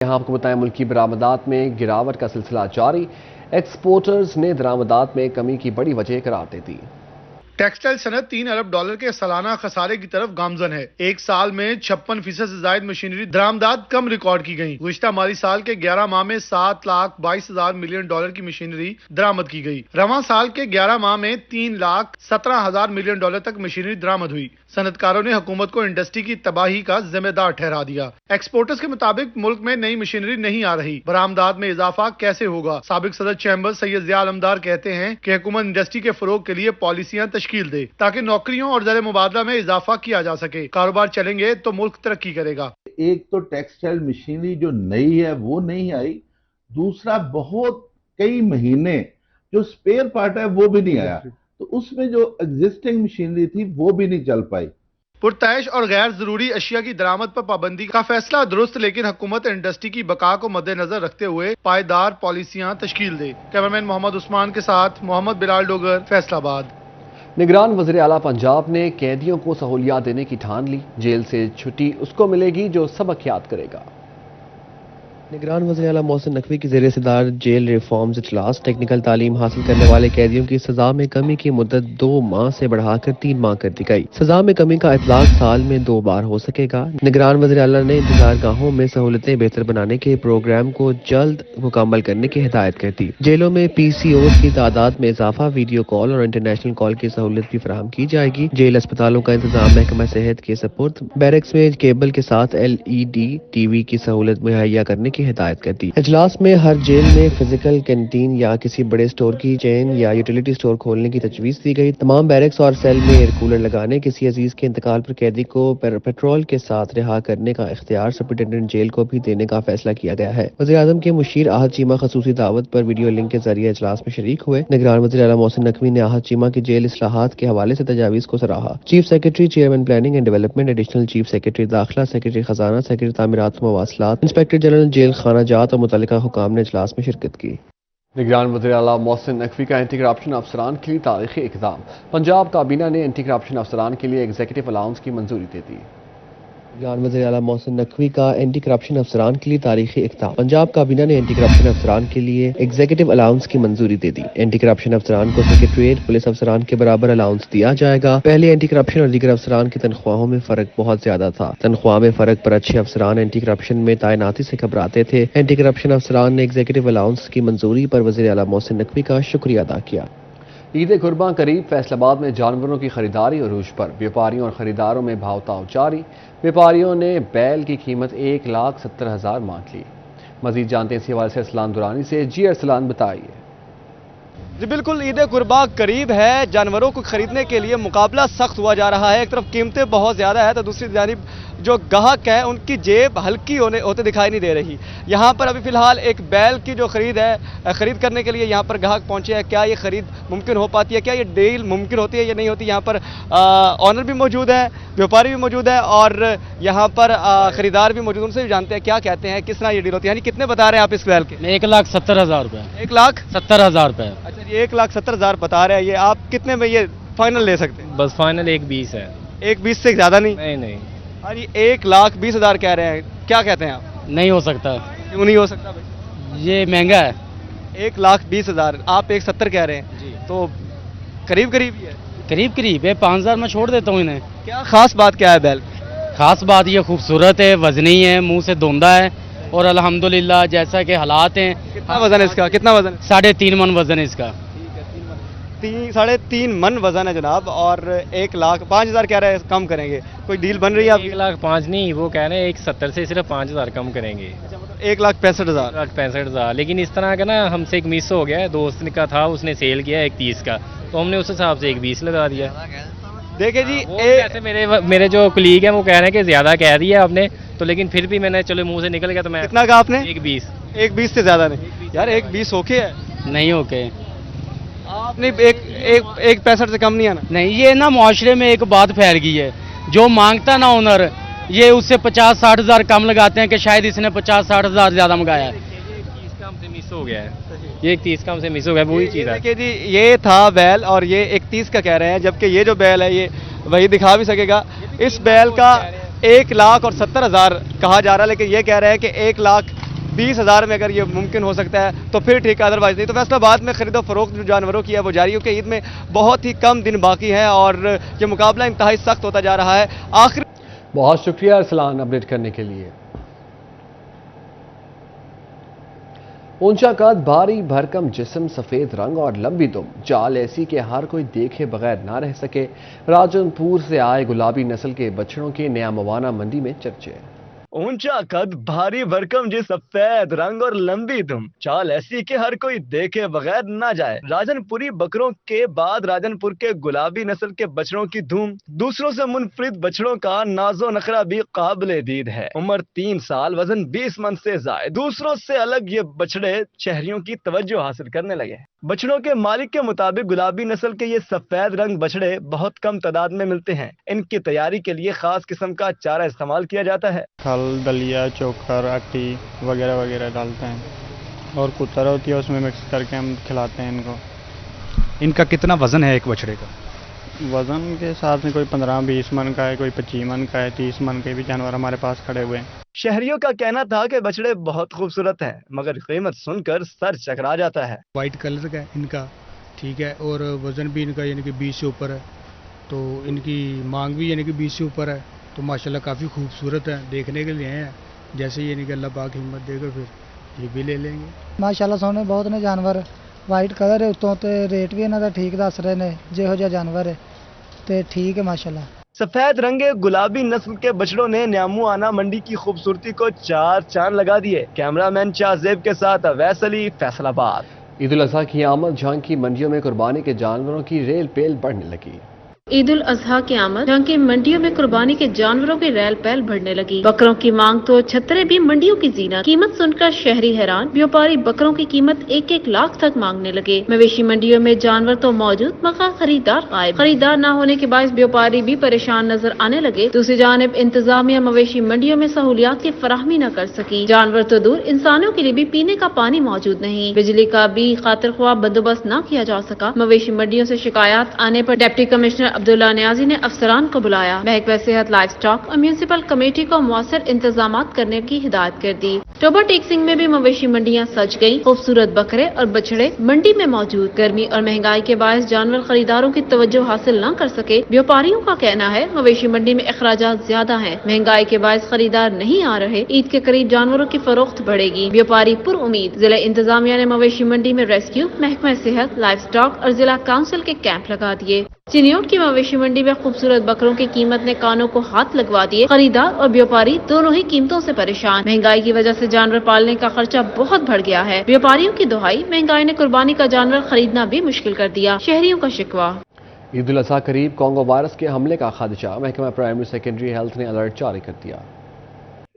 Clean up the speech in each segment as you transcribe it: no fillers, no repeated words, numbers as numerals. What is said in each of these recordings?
یہاں آپ کو بتائیں ملکی برآمدات میں گراوٹ کا سلسلہ جاری، ایکسپورٹرز نے درآمدات میں کمی کی بڑی وجہ قرار دے دی۔ ٹیکسٹائل صنعت $3 ارب کے سالانہ خسارے کی طرف گامزن ہے۔ ایک سال میں 56% سے زائد مشینری درآمدات کم ریکارڈ کی گئیں۔ گزشتہ مالی سال کے 11 ماہ میں $7,22,000 ملین کی مشینری درآمد کی گئی۔ رواں سال کے 11 ماہ میں $3,17,000 ملین تک مشینری درآمد ہوئی۔ صنعت کاروں نے حکومت کو انڈسٹری کی تباہی کا ذمہ دار ٹھہرا دیا۔ ایکسپورٹرز کے مطابق ملک میں نئی مشینری نہیں آ رہی، برآمدات میں اضافہ کیسے ہوگا؟ سابق صدر چیمبر سید ضیاء علمدار کہتے ہیں کہ حکومت انڈسٹری کے فروغ کے لیے پالیسیاں تشکیل دے تاکہ نوکریوں اور زر مبادلہ میں اضافہ کیا جا سکے۔ کاروبار چلیں گے تو ملک ترقی کرے گا۔ ایک تو ٹیکسٹائل مشینری جو نئی ہے وہ نہیں آئی، دوسرا بہت کئی مہینے جو سپیئر پارٹ ہے وہ بھی نہیں آیا، تو اس میں جو ایگزسٹنگ مشینری تھی وہ بھی نہیں چل پائی۔ پرتعیش اور غیر ضروری اشیاء کی درآمد پر پابندی کا فیصلہ درست، لیکن حکومت انڈسٹری کی بقا کو مد نظر رکھتے ہوئے پائیدار پالیسیاں تشکیل دے۔ کیمرمین محمد عثمان کے ساتھ محمد بلال ڈوگر، فیصل آباد۔ نگران وزیر اعلیٰ پنجاب نے قیدیوں کو سہولیات دینے کی ٹھان لی، جیل سے چھٹی اس کو ملے گی جو سبق یاد کرے گا۔ نگران وزیر اعلیٰ محسن نقوی کی زیر صدر جیل ریفارمز اجلاس ٹیکنیکل تعلیم حاصل کرنے والے قیدیوں کی سزا میں کمی کی مدت 2 ماہ سے بڑھا کر 3 ماہ کر دی گئی۔ سزا میں کمی کا اطلاق سال میں 2 بار ہو سکے گا۔ نگران وزیر اعلیٰ نے انتظار گاہوں میں سہولتیں بہتر بنانے کے پروگرام کو جلد مکمل کرنے کی ہدایت کر دی۔ جیلوں میں PCOs کی تعداد میں اضافہ، ویڈیو کال اور انٹرنیشنل کال کی سہولت بھی فراہم کی جائے گی۔ جیل اسپتالوں کا انتظام محکمہ صحت کے سپرد، بیرکس میں کیبل کے ساتھ LED TV کی سہولت مہیا کرنے کی ہدایت کر دی۔ اجلاس میں ہر جیل میں فزیکل کینٹین یا کسی بڑے سٹور کی چین یا یوٹیلیٹی سٹور کھولنے کی تجویز دی گئی۔ تمام بیرکس اور سیل میں ایئر کولر لگانے، کسی عزیز کے انتقال پر قیدی کو پیٹرول کے ساتھ رہا کرنے کا اختیار سپرنٹینڈنٹ جیل کو بھی دینے کا فیصلہ کیا گیا ہے۔ وزیر اعظم کے مشیر احد چیمہ خصوصی دعوت پر ویڈیو لنک کے ذریعے اجلاس میں شریک ہوئے۔ نگران وزیر اعلیٰ محسن نقوی نے احد چیمہ کی جیل اصلاحات کے حوالے سے تجاویز کو سراہا۔ Chief secretary chairman planning and development, additional chief secretary داخلہ، سیکرٹری خزانہ، سیکرٹری تعمیرات و مواصلات، انسپکٹر جنرل جیل خانہ جات اور متعلقہ حکام نے اجلاس میں شرکت کی۔ نگران وزیر اعلیٰ محسن نقوی کا اینٹی کرپشن افسران کے لیے تاریخی اقدام، پنجاب کابینہ نے اینٹی کرپشن افسران کے لیے ایگزیکٹو الاؤنس کی منظوری دے دی۔ نگران وزیر اعلیٰ محسن نقوی کا اینٹی کرپشن افسران کے لیے تاریخی اقدام، پنجاب کابینہ نے اینٹی کرپشن افسران کے لیے ایگزیکٹو الاؤنس کی منظوری دے دی۔ اینٹی کرپشن افسران کو سیکریٹریٹ پولیس افسران کے برابر الاؤنس دیا جائے گا۔ پہلے اینٹی کرپشن اور دیگر افسران کی تنخواہوں میں فرق بہت زیادہ تھا۔ تنخواہ میں فرق پر اچھے افسران اینٹی کرپشن میں تعیناتی سے گھبراتے تھے۔ اینٹی کرپشن افسران نے ایگزیکٹو الاؤنس کی منظوری پر وزیر اعلیٰ محسن نقوی کا شکریہ ادا کیا۔ عید قرباں قریب، فیصل آباد میں جانوروں کی خریداری عروج پر، بیوپاریوں اور خریداروں میں بھاؤ تاؤ جاری۔ بیوپاریوں نے بیل کی قیمت 1,70,000 مانگ لی۔ مزید جانتے ہیں اسی حوالے سے ارسلان درانی سے۔ جی ارسلان، بتائیے۔ جی بالکل، عید قرباں قریب ہے، جانوروں کو خریدنے کے لیے مقابلہ سخت ہوا جا رہا ہے۔ ایک طرف قیمتیں بہت زیادہ ہے تو دوسری جانب جو گاہک ہے ان کی جیب ہلکی ہوتے دکھائی نہیں دے رہی۔ یہاں پر ابھی فی الحال ایک بیل کی جو خرید ہے، خرید کرنے کے لیے یہاں پر گاہک پہنچے ہیں۔ کیا یہ خرید ممکن ہو پاتی ہے؟ کیا یہ ڈیل ممکن ہوتی ہے یا نہیں ہوتی؟ یہاں پر آنر بھی موجود ہے، بیوپاری بھی موجود ہے اور یہاں پر خریدار بھی موجود، ان سے بھی جانتے ہیں کیا کہتے ہیں، کس طرح یہ ڈیل ہوتی ہے۔ یعنی کتنے بتا رہے ہیں آپ اس بیل کے؟ 1,70,000 روپے۔ 1,70,000 روپے۔ اچھا، یہ 1,70,000 بتا رہے ہیں۔ یہ آپ کتنے میں یہ فائنل لے سکتے ہیں؟ بس فائنل 1,20 ہے۔ 1,20 سے زیادہ نہیں؟ نہیں۔ ہاں جی، 1,20,000 کہہ رہے ہیں، کیا کہتے ہیں آپ؟ نہیں ہو سکتا، کیوں نہیں ہو سکتا بھائی؟ یہ مہنگا ہے۔ 1,20,000، آپ 1,70 کہہ رہے ہیں جی، تو قریب ہی ہے۔ قریب ہے۔ 5,000 میں چھوڑ دیتا ہوں انہیں۔ کیا خاص بات کیا ہے بیل؟ خاص بات یہ خوبصورت ہے، وزنی ہے، منہ سے دھوندا ہے اور الحمدللہ جیسا کہ حالات ہیں۔ کتنا وزن ہے اس کا؟ کتنا وزن ہے؟ 3.5 من وزن ہے اس کا۔ 3.5 من وزن ہے جناب، اور 1,05,000 کہہ رہے ہیں کم کریں گے۔ کوئی ڈیل بن رہی ہے آپ کی؟ 1,05,000 نہیں، وہ کہہ رہے ہیں 1,70 سے صرف 5,000 کم کریں گے۔ 1,65,000۔ 1,65,000، لیکن اس طرح کا نا ہم سے ایک مس ہو گیا ہے، دوست کا تھا، اس نے سیل کیا 1,30 کا، تو ہم نے اس حساب سے 1,20 لگا دیا۔ دیکھیں جی، ایسے میرے جو کلیگ ہیں وہ کہہ رہے ہیں کہ زیادہ کہہ دیا آپ نے، تو لیکن پھر بھی میں نے چلو منہ سے نکل گیا تو میں کتنا کہا آپ نے؟ 1,20۔ 1,20 سے زیادہ نہیں یار، 1,20 اوکے ہے؟ نہیں اوکے، آپ نے 1,65 سے کم نہیں آنا؟ نہیں، یہ نا معاشرے میں ایک بات پھیل گئی ہے، جو مانگتا نا اونر یہ اس سے 50-60 ہزار کم لگاتے ہیں کہ شاید اس نے 50-60 ہزار زیادہ منگایا ہے۔ 30 کا ہم سے مس ہو گیا ہے، یہ 30 کا ہم سے مس ہو گیا، وہی چیز ہے۔ دیکھیے جی، یہ تھا بیل اور یہ 31 کا کہہ رہے ہیں، جبکہ یہ جو بیل ہے یہ وہی دکھا بھی سکے گا۔ اس بیل کا 1,70,000 کہا جا رہا ہے، لیکن یہ کہہ رہے ہیں کہ 20,000 میں اگر یہ ممکن ہو سکتا ہے تو پھر ٹھیک ہے، ادروائز نہیں. تو فیصل آباد میں خرید و فروخت جو جانوروں کی ہے وہ جاری ہو کہ عید میں بہت ہی کم دن باقی ہے اور یہ مقابلہ انتہائی سخت ہوتا جا رہا ہے. آخر بہت شکریہ ارسلان اپڈیٹ کرنے کے لیے. اونچا قد، بھاری بھرکم جسم، سفید رنگ اور لمبی دم، چال ایسی کہ ہر کوئی دیکھے بغیر نہ رہ سکے. راجن پور سے آئے گلابی نسل کے بچڑوں کے نیا موانا منڈی میں چرچے. اونچا قد، بھاری بھرکم جسم، سفید رنگ اور لمبی دم، چال ایسی کہ ہر کوئی دیکھے بغیر نہ جائے. راجن پوری بکروں کے بعد راجن پور کے گلابی نسل کے بچڑوں کی دھوم. دوسروں سے منفرد بچڑوں کا ناز و نخرہ بھی قابل دید ہے. عمر 3 سال، وزن 20 من سے زائد. دوسروں سے الگ یہ بچڑے شہریوں کی توجہ حاصل کرنے لگے. بچڑوں کے مالک کے مطابق گلابی نسل کے یہ سفید رنگ بچڑے بہت کم تعداد میں ملتے ہیں. ان کی تیاری کے لیے خاص قسم کا چارہ استعمال کیا جاتا ہے. پھل، دلیا، چوکر، اٹی وغیرہ وغیرہ ڈالتے ہیں اور کتر ہوتی ہے اس میں مکس کر کے ہم کھلاتے ہیں ان کو. ان کا کتنا وزن ہے ایک بچڑے کا؟ وزن کے حساب سے کوئی 15-20 من کا ہے، کوئی 25 من کا ہے، 30 من کے بھی جانور ہمارے پاس کھڑے ہوئے ہیں. شہریوں کا کہنا تھا کہ بچڑے بہت خوبصورت ہیں مگر قیمت سن کر سر چکرا جاتا ہے. وائٹ کلر کا ہے ان کا، ٹھیک ہے، اور وزن بھی ان کا یعنی کہ 20 سے اوپر ہے. تو ان کی مانگ بھی یعنی کہ 20 سے اوپر ہے. تو ماشاءاللہ کافی خوبصورت ہے، دیکھنے کے لیے ہیں. جیسے یعنی کہ اللہ پاک ہمت دے گا پھر یہ بھی لے لیں گے. ماشاءاللہ سونے بہت نے جانور وائٹ کلر ہے اتوں تے ریٹ بھی انہاں دا ٹھیک دس رہے نے جہو جہا جانور ہے تے ٹھیک ہے ماشاءاللہ. سفید رنگے گلابی نسل کے بچڑوں نے نیامو آنا منڈی کی خوبصورتی کو 4 چاند لگا دیے. کیمرہ مین شاہزیب کے ساتھ اویس علی، فیصل آباد. عید الاضحیٰ کی آمد جھانکی منڈیوں میں قربانی کے جانوروں کی ریل پیل بڑھنے لگی. عید الاضحیٰ کی آمد جھانکی منڈیوں میں قربانی کے جانوروں کی ریل پیل بڑھنے لگی. بکروں کی مانگ تو چھترے بھی منڈیوں کی زینت. قیمت سن کر شہری حیران. بیوپاری بکروں کی قیمت 1-1 لاکھ تک مانگنے لگے. مویشی منڈیوں میں جانور تو موجود مگر خریدار غائب. خریدار نہ ہونے کے باعث بیوپاری بھی پریشان نظر آنے لگے. دوسری جانب انتظامیہ مویشی منڈیوں میں سہولیات کی فراہمی نہ کر سکی. جانور تو دور، انسانوں کے لیے بھی پینے کا پانی موجود نہیں. بجلی کا بھی خاطر خواہ بندوبست نہ کیا جا سکا. مویشی منڈیوں سے شکایات آنے پر ڈپٹی کمشنر عبداللہ نیازی نے افسران کو بلایا. محکمہ صحت، لائف سٹاک اور میونسپل کمیٹی کو مؤثر انتظامات کرنے کی ہدایت کر دی. ٹوبہ ٹیک سنگھ میں بھی مویشی منڈیاں سج گئیں. خوبصورت بکرے اور بچڑے منڈی میں موجود. گرمی اور مہنگائی کے باعث جانور خریداروں کی توجہ حاصل نہ کر سکے. بیوپاریوں کا کہنا ہے مویشی منڈی میں اخراجات زیادہ ہیں. مہنگائی کے باعث خریدار نہیں آ رہے. عید کے قریب جانوروں کی فروخت بڑھے گی. بیوپاری پر امید. ضلع انتظامیہ نے مویشی منڈی میں ریسکیو، محکمہ صحت، لائف سٹاک اور ضلع کونسل کے کیمپ لگا دیے. چنیوٹ کی مویشی منڈی میں خوبصورت بکروں کی قیمت نے کانوں کو ہاتھ لگوا دیے. خریدار اور بیوپاری دونوں ہی قیمتوں سے پریشان. مہنگائی کی وجہ سے جانور پالنے کا خرچہ بہت بڑھ گیا ہے. بیوپاریوں کی دہائی، مہنگائی نے قربانی کا جانور خریدنا بھی مشکل کر دیا. شہریوں کا شکوہ. عید الاضحیٰ قریب کانگو وائرس کے حملے کا خدشہ. محکمہ پرائمری سیکنڈری ہیلتھ نے الرٹ جاری کر دیا.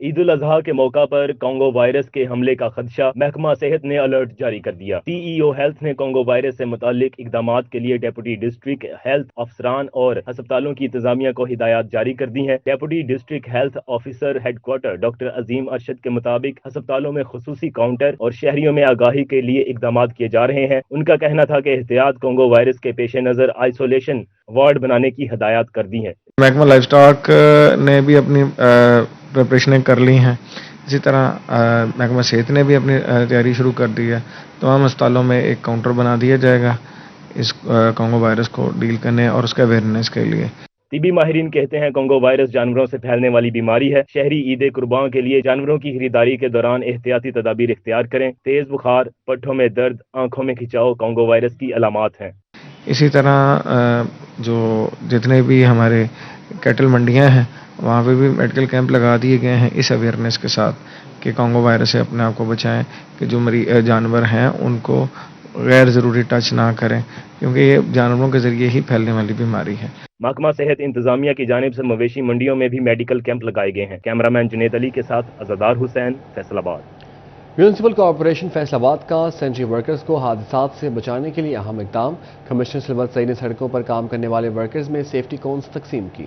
عید الاضحیٰ کے موقع پر کانگو وائرس کے حملے کا خدشہ. محکمہ صحت نے الرٹ جاری کر دیا. سی ای او ہیلتھ نے کانگو وائرس سے متعلق اقدامات کے لیے ڈیپوٹی ڈسٹرکٹ ہیلتھ افسران اور ہسپتالوں کی انتظامیہ کو ہدایات جاری کر دی ہیں. Deputy district health officer headquarter doctor Azeem Arshad کے مطابق ہسپتالوں میں خصوصی کاؤنٹر اور شہریوں میں آگاہی کے لیے اقدامات کیے جا رہے ہیں. ان کا کہنا تھا کہ احتیاط کانگو وائرس کے پیش نظر آئسولیشن وارڈ بنانے کی ہدایات کر دی ہیں. محکمہ لائف سٹاک نے بھی اپنی پریپریشنیں کر لی ہیں. اسی طرح محکمہ صحت نے بھی اپنی تیاری شروع کر دی ہے. تمام اسپتالوں میں ایک کاؤنٹر بنا دیا جائے گا اس کانگو وائرس کو ڈیل کرنے اور اس کے اویئرنیس کے لیے. طبی ماہرین کہتے ہیں کانگو وائرس جانوروں سے پھیلنے والی بیماری ہے. شہری عید قربان کے لیے جانوروں کی خریداری کے دوران احتیاطی تدابیر اختیار کریں. تیز بخار، پٹھوں میں درد، آنکھوں میں کھچاؤ کانگو وائرس کی علامات ہیں. اسی طرح جو جتنے بھی ہمارے کیٹل منڈیاں ہیں وہاں پہ بھی میڈیکل کیمپ لگا دیے گئے ہیں اس اویئرنیس کے ساتھ کہ کانگو وائرس سے اپنے آپ کو بچائیں، کہ جو جانور ہیں ان کو غیر ضروری ٹچ نہ کریں کیونکہ یہ جانوروں کے ذریعے ہی پھیلنے والی بیماری ہے. محکمہ صحت انتظامیہ کی جانب سے مویشی منڈیوں میں بھی میڈیکل کیمپ لگائے گئے ہیں. کیمرہ مین جنید علی کے ساتھ عزادار حسین، فیصل آباد. میونسپل کارپوریشن فیصل آباد کا سینٹری ورکرز کو حادثات سے بچانے کے لیے اہم اقدام. کمشنر سلوت سعید نے سڑکوں پر کام کرنے والے ورکرز میں سیفٹی کونز تقسیم کی.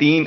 3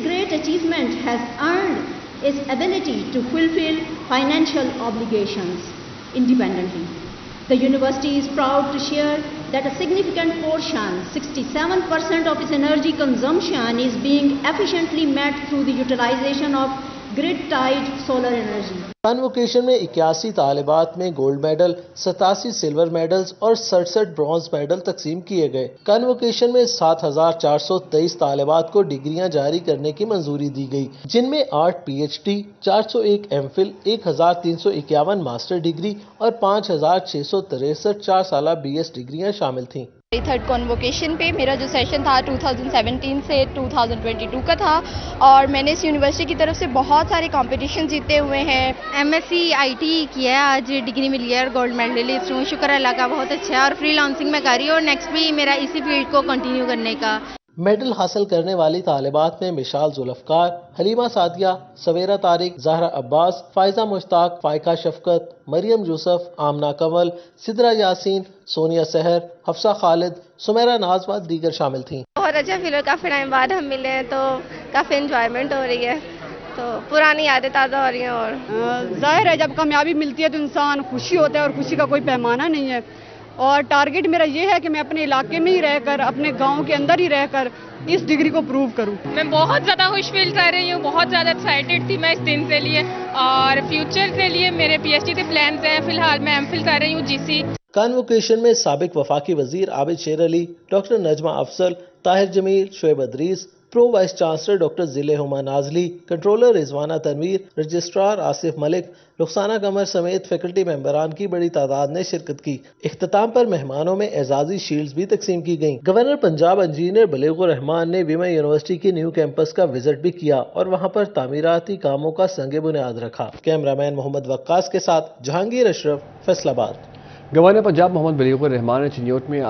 Great achievement has earned its ability to fulfill financial obligations independently. The university is proud to share that a significant portion, 67% of its energy consumption is being efficiently met through the utilization of grid-tied solar energy. Convocation میں 81 طالبات میں gold medal, 87 silver medals اور 67 bronze medal تقسیم کیے گئے۔ Convocation میں 7423 طالبات کو ڈگریاں جاری کرنے کی منظوری دی گئی، جن میں 8 P H D, 401 M Phil, 1351 master degree اور 5663 4 سالہ بی ایس ڈگریاں شامل تھیں۔ تھرڈ کنووکیشن پہ میرا جو سیشن تھا 2017 سے 2022 کا تھا، اور میں نے اس یونیورسٹی کی طرف سے بہت سارے کمپٹیشن جیتے ہوئے ہیں۔ M S C I T کیا ہے، آج ڈگری ملی ہے اور گولڈ میڈلسٹ ہوں، شکر اللہ کا بہت اچھا ہے، اور فری لانسنگ میں کر رہی ہوں اور نیکسٹ بھی میرا اسی فیلڈ کو کنٹینیو کرنے کا۔ میڈل حاصل کرنے والی طالبات میں مشال ذوالفقار، حلیمہ سعدیہ، سویرہ طارق، زہرا عباس، فائزہ مشتاق، فائقہ شفقت، مریم یوسف، آمنہ کنول، سدرہ یاسین، سونیا سحر، حفصہ خالد، سمیرہ ناز و دیگر شامل تھیں۔ بہت اچھا فیل ہو، کافی ٹائم بعد ہم ملے ہیں تو کافی انجوائمنٹ ہو رہی ہے، تو پرانی یادیں تازہ ہو رہی ہیں۔ اور ظاہر ہے جب کامیابی ملتی ہے تو انسان خوشی ہوتا ہے، اور خوشی کا کوئی پیمانہ نہیں ہے، اور ٹارگٹ میرا یہ ہے کہ میں اپنے علاقے میں ہی رہ کر، اپنے گاؤں کے اندر ہی رہ کر اس ڈگری کو پروو کروں۔ میں بہت زیادہ خوش فیل کر رہی ہوں، بہت زیادہ ایکسائٹیڈ تھی میں اس دن کے لیے، اور فیوچر کے لیے میرے پی ایچ ڈی کے پلانز ہیں۔ فی الحال میں ایم فل کر رہی ہوں جی سی۔ کانوکیشن میں سابق وفاقی وزیر Abid Sher Ali, doctor Najma Afzal, Tahir Jameel, Shoaib Idrees, pro vice chancellor doctor Zill Huma Nazli, controller Rizwana Tanveer, registrar Asif Malik, Rukhsana Qamar سمیت فیکلٹی ممبران کی بڑی تعداد نے شرکت کی۔ اختتام پر مہمانوں میں اعزازی شیلڈز بھی تقسیم کی گئیں۔ گورنر پنجاب انجینئر بلیغ الرحمان نے ویمن یونیورسٹی کی نیو کیمپس کا وزٹ بھی کیا اور وہاں پر تعمیراتی کاموں کا سنگ بنیاد رکھا۔ کیمرامین محمد وقاص کے ساتھ جہانگیر اشرف، فیصل آباد۔ گورنر پنجاب محمد بلیغ الرحمان نے چنیوٹ میں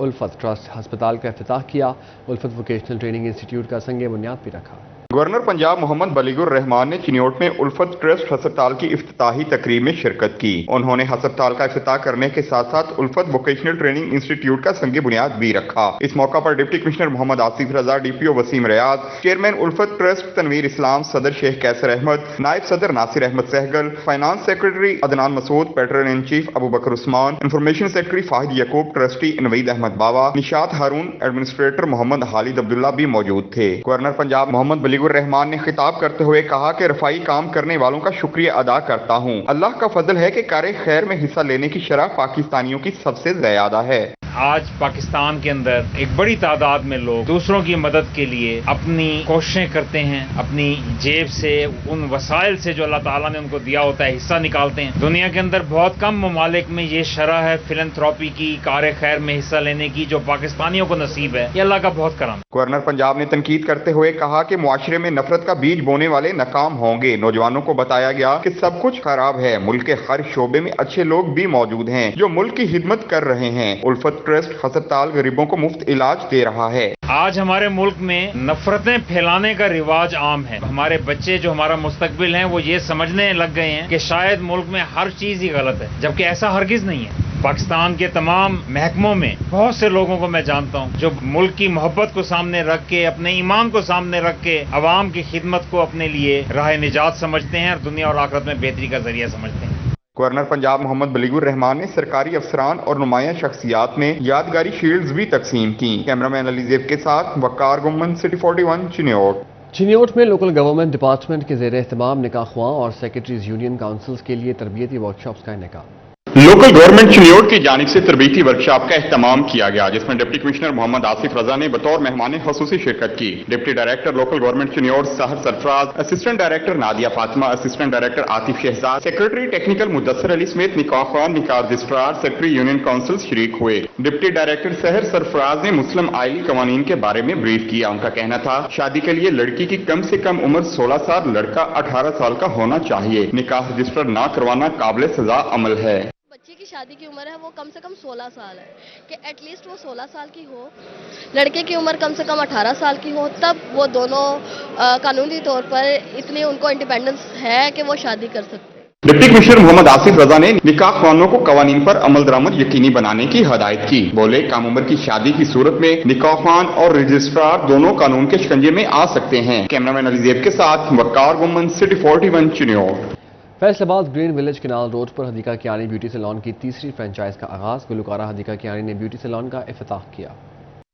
الفت ٹرسٹ ہسپتال کا افتتاح کیا۔ الفت ووکیشنل ٹریننگ انسٹیٹیوٹ کا سنگ بنیاد بھی رکھا۔ گورنر پنجاب محمد بلیغ الرحمان نے چنیوٹ میں الفت ٹرسٹ ہسپتال کی افتتاحی تقریب میں شرکت کی۔ انہوں نے ہسپتال کا افتتاح کرنے کے ساتھ ساتھ الفت ووکیشنل ٹریننگ انسٹیٹیوٹ کا سنگ بنیاد بھی رکھا۔ اس موقع پر deputy commissioner Muhammad Asif Raza, D P O Waseem Riaz, chairman Ulfat trust Tanveer Islam, صدر شیخ کیسر احمد، نائب صدر Nasir Ahmed Sehgal, finance secretary Adnan Masood, patron in chief Abu Bakar Usman, information secretary Fahad Yaqoob, trustee Naveed Ahmed Bawa, Nishat Haroon, administrator Muhammad Khalid Abdullah بھی موجود تھے۔ گورنر پنجاب محمد بلیغ الرحمان نے خطاب کرتے ہوئے کہا کہ رفائی کام کرنے والوں کا شکریہ ادا کرتا ہوں۔ اللہ کا فضل ہے کہ کار خیر میں حصہ لینے کی شرح پاکستانیوں کی سب سے زیادہ ہے۔ آج پاکستان کے اندر ایک بڑی تعداد میں لوگ دوسروں کی مدد کے لیے اپنی کوششیں کرتے ہیں، اپنی جیب سے ان وسائل سے جو اللہ تعالیٰ نے ان کو دیا ہوتا ہے حصہ نکالتے ہیں۔ دنیا کے اندر بہت کم ممالک میں یہ شرح ہے فلنتھراپی کی، کار خیر میں حصہ لینے کی، جو پاکستانیوں کو نصیب ہے۔ یہ اللہ کا بہت کرم ہے۔ گورنر پنجاب نے تنقید کرتے ہوئے کہا کہ معاشرے میں نفرت کا بیج بونے والے ناکام ہوں گے۔ نوجوانوں کو بتایا گیا کہ سب کچھ خراب ہے، ملک کے ہر شعبے میں اچھے لوگ بھی موجود ہیں جو ملک کی خدمت کر رہے ہیں۔ الفت ٹرسٹ ہسپتال غریبوں کو مفت علاج دے رہا ہے۔ آج ہمارے ملک میں نفرتیں پھیلانے کا رواج عام ہے۔ ہمارے بچے جو ہمارا مستقبل ہیں وہ یہ سمجھنے لگ گئے ہیں کہ شاید ملک میں ہر چیز ہی غلط ہے، جبکہ ایسا ہرگز نہیں ہے۔ پاکستان کے تمام محکموں میں بہت سے لوگوں کو میں جانتا ہوں جو ملک کی محبت کو سامنے رکھ کے، اپنے ایمان کو سامنے رکھ کے عوام کی خدمت کو اپنے لیے راہ نجات سمجھتے ہیں اور دنیا اور آخرت میں بہتری کا ذریعہ سمجھتے ہیں۔ گورنر پنجاب محمد بلیغ الرحمان نے سرکاری افسران اور نمایاں شخصیات میں یادگاری شیلڈز بھی تقسیم کی۔ کیمرامین علی زیب کے ساتھ وقار گمن، سٹی 41 چنیوٹ۔ چنیوٹ میں لوکل گورنمنٹ ڈپارٹمنٹ کے زیر اہتمام نکاح خواں اور سیکرٹریز یونین کونسلز کے لیے تربیتی ورکشاپس کا انعقاد۔ لوکل گورنمنٹ چنیوٹ کی جانب سے تربیتی ورکشاپ کا اہتمام کیا گیا، جس میں ڈپٹی کمشنر محمد آصف رضا نے بطور مہمان خصوصی شرکت کی۔ Deputy director local government Chiniot Sehar Sarfraz, assistant director Nadia Fatima, assistant director Atif Shahzad, secretary technical Mudassar Ali سمیت نکاح خوان، نکاح رجسٹرار، سیکرٹری یونین کونسل شریک ہوئے۔ ڈپٹی ڈائریکٹر سحر سرفراز نے مسلم آئلی قوانین کے بارے میں بریف کیا۔ ان کا کہنا تھا شادی کے لیے لڑکی کی کم سے کم عمر 16 سال، لڑکا 18 سال کا ہونا چاہیے۔ نکاح رجسٹر نہ کروانا قابل سزا عمل ہے۔ بچی کی شادی کی عمر ہے وہ کم سے کم 16 سال ہے، کہ ایٹ لیسٹ وہ 16 سال کی ہو، لڑکے کی عمر کم سے کم 18 سال کی ہو، تب وہ دونوں قانونی طور پر اتنی ان کو انڈیپینڈنس ہے کہ وہ شادی کر سکتے ہیں۔ ڈپٹی کمشنر محمد آصف رضا نے نکاح خوانوں کو قوانین پر عمل درآمد یقینی بنانے کی ہدایت کی۔ بولے کم عمر کی شادی کی صورت میں نکاح خوان اور رجسٹرار دونوں قانون کے شکنجے میں آ سکتے ہیں۔ کیمرامین علی زیب کے ساتھ وقار گمن، سٹی 41 چنیوٹ۔ فیصل آباد گرین ولیج کنال روڈ پر حدیقہ کیانی بیوٹی سیلون کی تیسری فرنچائز کا آغاز۔ گلوکارہ حدیقہ کیانی نے بیوٹی سیلون کا افتتاح کیا۔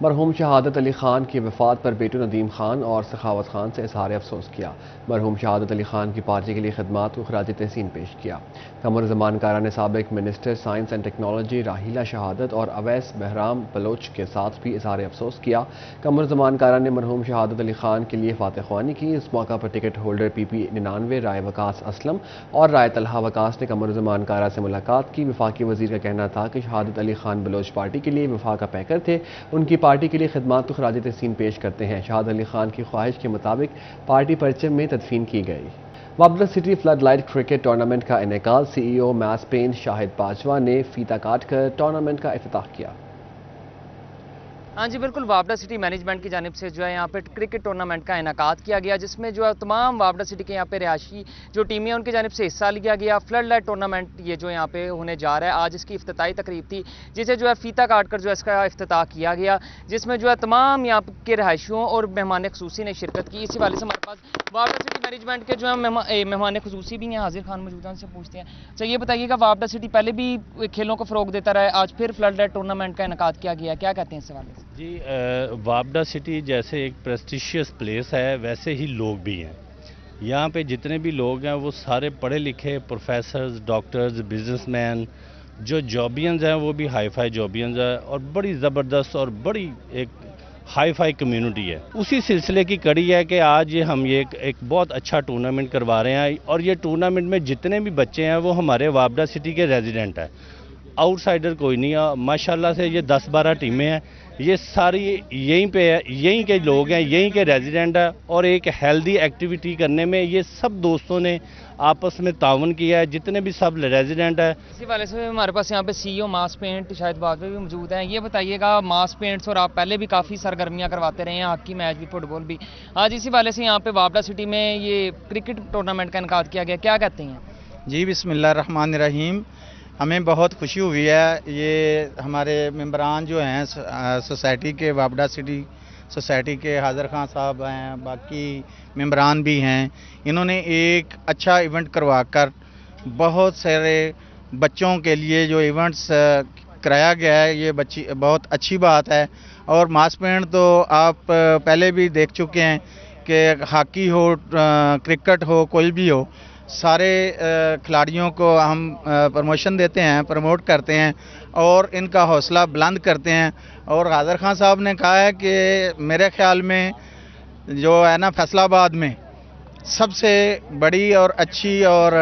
مرحوم شہادت علی خان کی وفات پر بیٹو ندیم خان اور سخاوت خان سے اظہار افسوس کیا۔ مرحوم شہادت علی خان کی پارٹی کے لیے خدمات کو خراج تحسین پیش کیا۔ قمر زمان کارا نے سابق minister science and technology Raheela شہادت اور اویس بہرام بلوچ کے ساتھ بھی اظہار افسوس کیا۔ قمر زمان کارا نے مرحوم شہادت علی خان کے لیے فاتح خوانی کی۔ اس موقع پر ٹکٹ ہولڈر پی پی 99 رائے وقاص اسلم اور رائے طلحہ وقاص نے قمر زمان کارا سے ملاقات کی۔ وفاقی وزیر کا کہنا تھا کہ شہادت علی خان بلوچ پارٹی کے لیے وفاق کا پیکر تھے، ان کی پارٹی کے لیے خدمات کو خراج تحسین پیش کرتے ہیں۔ شہادت علی خان کی خواہش کے مطابق پارٹی پرچم میں تدفین کی گئی۔ وابڈا city flood light cricket tournament کا انعقاد سی ای او میس پین شاہد باجوہ نے فیتا کاٹ کر ٹورنامنٹ کا افتتاح کیا۔ ہاں جی بالکل، وابڈا سٹی مینجمنٹ کی جانب سے جو ہے یہاں پہ کرکٹ ٹورنامنٹ کا انعقاد کیا گیا، جس میں جو ہے تمام وابڈا سٹی کے یہاں پہ رہائشی جو ٹیمیں ہیں ان کی جانب سے حصہ لیا گیا۔ فلڈ لائٹ ٹورنامنٹ یہ جو یہاں پہ ہونے جا رہا ہے، آج اس کی افتتاحی تقریب تھی جسے جو ہے فیتا کاٹ کر جو ہے اس کا افتتاح کیا گیا، جس میں جو ہے تمام یہاں کے رہائشیوں اور مہمان خصوصی نے شرکت کی۔ اسی والے سے ہمارے پاس وابڈا سٹی مینجمنٹ کے جو ہے مہمان خصوصی بھی ہیں، حاضر خان موجود ہیں، ان سے پوچھتے ہیں۔ اچھا یہ بتائیے گا، وابڈا سٹی پہلے بھی کھیلوں کو فروغ دیتا رہا ہے، آج پھر فلڈ لائٹ ٹورنامنٹ کا انعقاد کیا گیا، کیا کہتے ہیں اس حوالے سے؟ جی وابڈا سٹی جیسے ایک پریسٹیشیس پلیس ہے، ویسے ہی لوگ بھی ہیں۔ یہاں پہ جتنے بھی لوگ ہیں وہ سارے پڑھے لکھے پروفیسرز، ڈاکٹرز، بزنس مین، جو جابینز ہیں وہ بھی ہائی فائی جابینز ہیں، اور بڑی زبردست اور بڑی ایک ہائی فائی کمیونٹی ہے۔ اسی سلسلے کی کڑی ہے کہ آج ہم یہ ایک بہت اچھا ٹورنامنٹ کروا رہے ہیں، اور یہ ٹورنامنٹ میں جتنے بھی بچے ہیں وہ ہمارے وابڈا سٹی کے ریزیڈنٹ ہیں، آؤٹ سائڈر کوئی نہیں ہے۔ ماشاءاللہ سے یہ 10-12 ٹیمیں ہیں، یہ ساری یہیں پہ ہے، یہیں کے لوگ ہیں، یہیں کے ریزیڈنٹ ہیں، اور ایک ہیلدی ایکٹیویٹی کرنے میں یہ سب دوستوں نے آپس میں تعاون کیا ہے، جتنے بھی سب ریزیڈنٹ ہیں۔ اسی والے سے ہمارے پاس یہاں پہ سی ای او ماس پینٹ شاہد باجوہ بھی موجود ہیں۔ یہ بتائیے گا، ماس پینٹس اور آپ پہلے بھی کافی سرگرمیاں کرواتے رہے ہیں، ہاکی میچ بھی، فٹ بال بھی، آج اسی والے سے یہاں پہ وابڈا سٹی میں یہ کرکٹ ٹورنامنٹ کا انعقاد کیا گیا، کیا کہتے ہیں؟ جی بسم اللہ الرحمن الرحیم، ہمیں بہت خوشی ہوئی ہے۔ یہ ہمارے ممبران جو ہیں سوسائٹی کے، وابڈا سٹی سوسائٹی کے حاضر خان صاحب ہیں، باقی ممبران بھی ہیں، انہوں نے ایک اچھا ایونٹ کروا کر بہت سارے بچوں کے لیے جو ایونٹس کرایا گیا ہے، یہ بہت اچھی بات ہے۔ اور ماس پینٹ تو آپ پہلے بھی دیکھ چکے ہیں کہ ہاکی ہو، کرکٹ ہو، کوئی بھی ہو، سارے کھلاڑیوں کو ہم پروموشن دیتے ہیں، پروموٹ کرتے ہیں اور ان کا حوصلہ بلند کرتے ہیں۔ اور حاضر خان صاحب نے کہا ہے کہ میرے خیال میں جو ہے نا فیصل آباد میں سب سے بڑی اور اچھی اور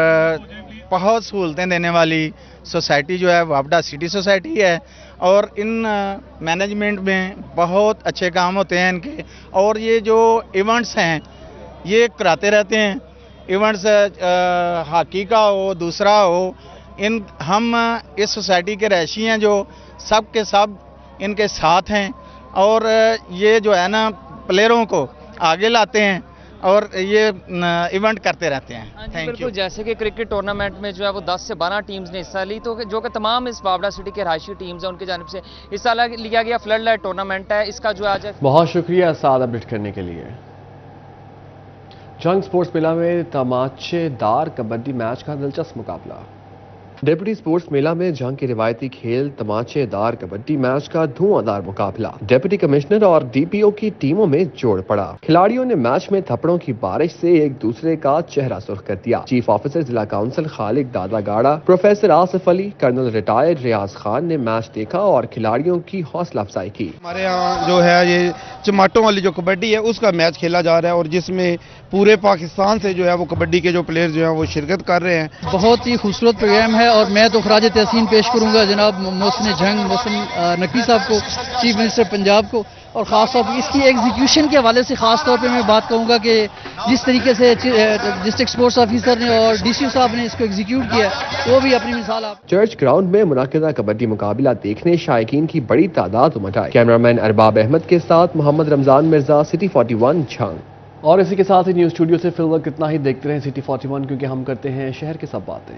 بہت سہولتیں دینے والی سوسائٹی جو ہے وابڈا سٹی سوسائٹی ہے، اور ان مینجمنٹ میں بہت اچھے کام ہوتے ہیں ان کے، اور یہ جو ایونٹس ہیں یہ کراتے رہتے ہیں۔ ایونٹس ہاکی کا ہو، دوسرا ہو، ہم اس سوسائٹی کے رہائشی ہیں جو سب کے سب ان کے ساتھ ہیں، اور یہ جو ہے نا پلیئروں کو آگے لاتے ہیں اور یہ ایونٹ کرتے رہتے ہیں۔ بالکل، جیسے کہ کرکٹ ٹورنامنٹ میں جو ہے وہ 10 سے 12 ٹیمز نے حصہ لی، تو جو کہ تمام اس وابڈا سٹی کے رہائشی ٹیمز ہیں ان کی جانب سے حصہ لیا گیا۔ فلڈ لائٹ ٹورنامنٹ ہے، اس کا جو آج بہت شکریہ سعد اپڈیٹ کرنے کے لیے۔ جنگ سپورٹس میلہ میں تماچے دار کبڈی میچ کا دلچسپ مقابلہ۔ ڈپٹی سپورٹس میلہ میں جنگ کے روایتی کھیل تماچے دار کبڈی میچ کا دھواں دار مقابلہ، ڈپٹی کمشنر اور ڈی پی او کی ٹیموں میں جوڑ پڑا۔ کھلاڑیوں نے میچ میں تھپڑوں کی بارش سے ایک دوسرے کا چہرہ سرخ کر دیا۔ چیف آفیسر ضلع کونسل خالق دادا گاڑا، پروفیسر آصف علی، کرنل ریٹائرڈ ریاض خان نے میچ دیکھا اور کھلاڑیوں کی حوصلہ افزائی کی۔ ہمارے یہاں جو ہے یہ چماٹوں والی جو کبڈی ہے اس کا میچ کھیلا جا رہا ہے، اور جس میں پورے پاکستان سے جو ہے وہ کبڈی کے جو پلیئر جو ہیں وہ شرکت کر رہے ہیں۔ بہت ہی خوبصورت پروگرام ہے، اور میں تو خراج تحسین پیش کروں گا جناب محسن جنگ محسن نقوی صاحب کو، چیف منسٹر پنجاب کو، اور خاص طور پر اس کی ایگزیکیوشن کے حوالے سے خاص طور پہ میں بات کروں گا کہ جس طریقے سے ڈسٹرکٹ سپورٹس آفیسر نے اور ڈی سی او صاحب نے اس کو ایگزیکیوٹ کیا وہ بھی اپنی مثال آپ۔ چرچ گراؤنڈ میں منعقدہ کبڈی مقابلہ دیکھنے شائقین کی بڑی تعداد امٹ آئی۔ کیمرامین ارباب احمد کے ساتھ محمد رمضان مرزا، سٹی 41 جھنگ۔ اور اسی کے ساتھ ہی نیوز اسٹوڈیو سے فی الوقت اتنا ہی۔ دیکھتے رہیں سٹی 41، کیونکہ ہم کرتے ہیں شہر کے سب باتیں۔